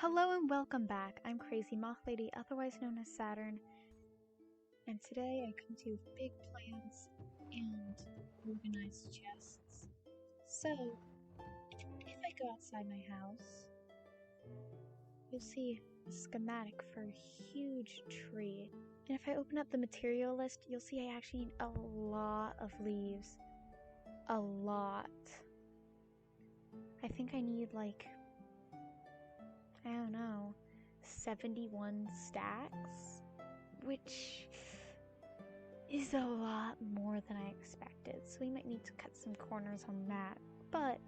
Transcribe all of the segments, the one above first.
Hello and welcome back. I'm Crazy Moth Lady, otherwise known as Saturn, and today I come to you with big plans and organized chests. So, if I go outside my house, you'll see a schematic for a huge tree. And if I open up the material list, you'll see I actually need a lot of leaves. A lot. I think I need I don't know, 71 stacks, which is a lot more than I expected, so we might need to cut some corners on that, but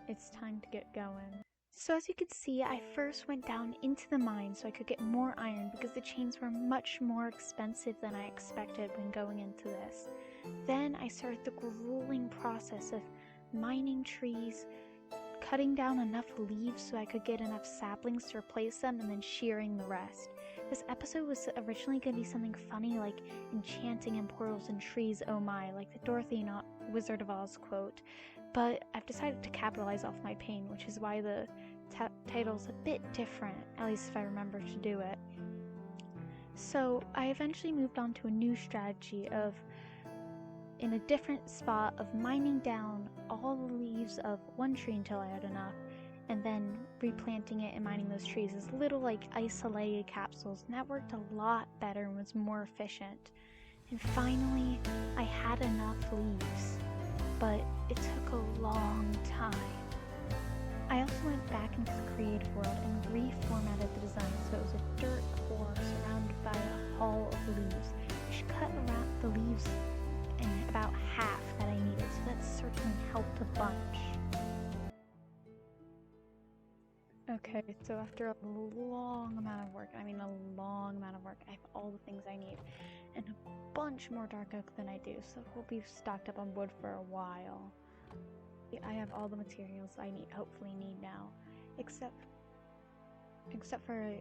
it's time to get going. So as you can see, I first went down into the mine so I could get more iron because the chains were much more expensive than I expected when going into this. Then I started the grueling process of mining trees, cutting down enough leaves so I could get enough saplings to replace them, and then shearing the rest. This episode was originally going to be something funny like enchanting and portals and trees, oh my, like the Dorothy not Wizard of Oz quote, but I've decided to capitalize off my pain, which is why the title's a bit different, at least if I remember to do it. So I eventually moved on to a new strategy of, in a different spot, of mining down all the leaves of one tree until I had enough, and then replanting it and mining those trees as little isolated capsules, and that worked a lot better and was more efficient. And finally, I had enough leaves, but it took a long time. I also went back into the creative world and reformatted the design so it was a dirt core surrounded by a hall of leaves, which cut around the leaves in about half that I needed, so that certainly helped a bunch. Okay, so after a long amount of work, I have all the things I need, and a bunch more dark oak than I do, so we'll be stocked up on wood for a while. I have all the materials I hopefully need now, except for an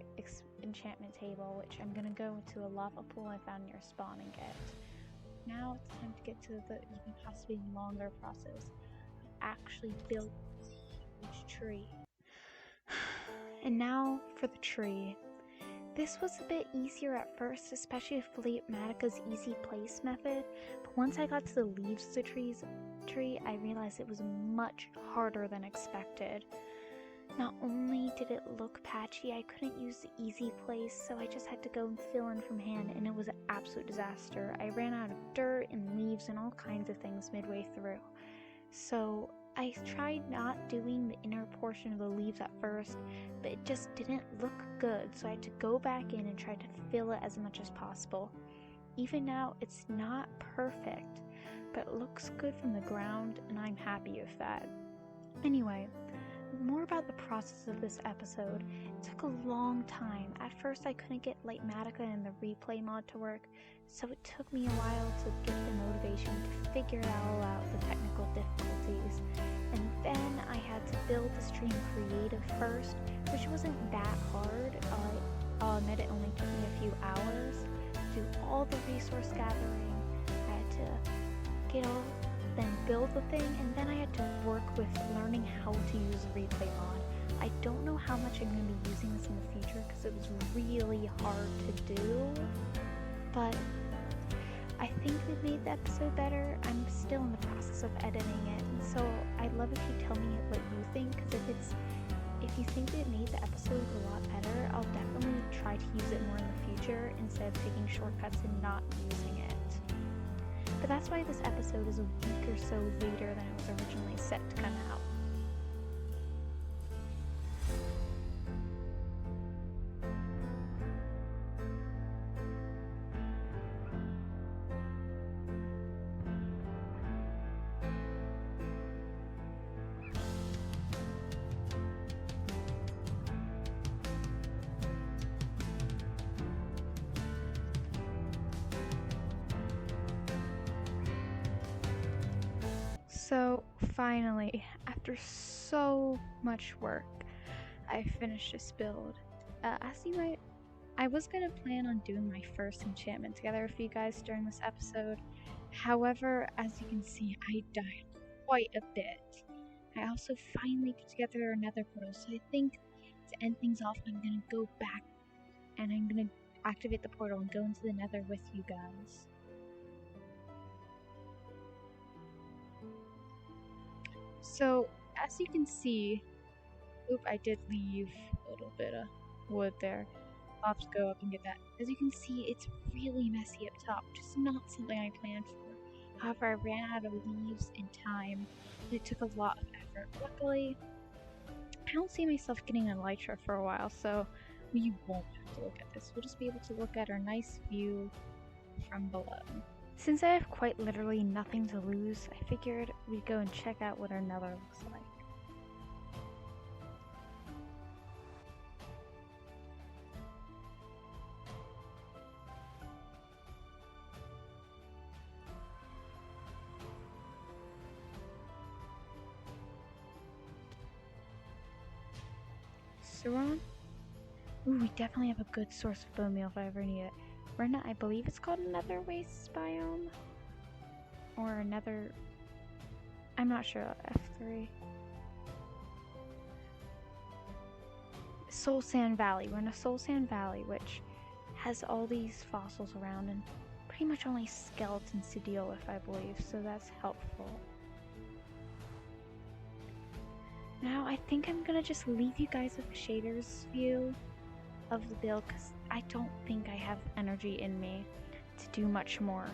enchantment table, which I'm gonna go to a lava pool I found near spawn and get. Now it's time to get to the even possibly longer process of actually building this huge tree. And now for the tree. This was a bit easier at first, especially with Matica's easy place method, but once I got to the leaves of the tree, I realized it was much harder than expected. Not only did it look patchy, I couldn't use the easy place, so I just had to go and fill in from hand, and it was an absolute disaster. I ran out of dirt and leaves and all kinds of things midway through. So I tried not doing the inner portion of the leaves at first, but it just didn't look good, so I had to go back in and try to fill it as much as possible. Even now, it's not perfect, but it looks good from the ground, and I'm happy with that. Anyway, more about the process of this episode. It took a long time. At first I couldn't get Matica and the replay mod to work, so it took me a while to get the motivation to figure it all out, the technical difficulties. And then I had to build the stream creative first, which wasn't that hard. I'll admit it only took me a few hours to do all the resource gathering. I had to then build the thing, and then I had to work with learning how to use the replay mod. I don't know how much I'm going to be using this in the future because it was really hard to do, but I think we made the episode better. I'm still in the process of editing it, and so I'd love if you tell me what you think, because if you think it made the episode a lot better, I'll definitely try to use it more in the future instead of taking shortcuts and not using it. But that's why this episode is a week or so later than it was originally set to come out. So finally, after so much work, I finished this build. I was gonna plan on doing my first enchantment together with you guys during this episode. However, as you can see, I died quite a bit. I also finally put together another portal, so I think to end things off, I'm gonna go back and I'm gonna activate the portal and go into the nether with you guys. So, as you can see, I did leave a little bit of wood there. I'll have to go up and get that. As you can see, it's really messy up top, which is not something I planned for. However, I ran out of leaves in time, and it took a lot of effort. Luckily, I don't see myself getting an elytra for a while, so we won't have to look at this. We'll just be able to look at our nice view from below. Since I have quite literally nothing to lose, I figured we'd go and check out what our nether looks like. Saturn? Ooh, we definitely have a good source of bone meal if I ever need it. We're not, I believe it's called nether waste biome? Or another, I'm not sure, F3. Soul Sand Valley. We're in a Soul Sand Valley, which has all these fossils around and pretty much only skeletons to deal with, I believe, so that's helpful. Now, I think I'm gonna just leave you guys with the shader's view of the build, because I don't think I have energy in me to do much more.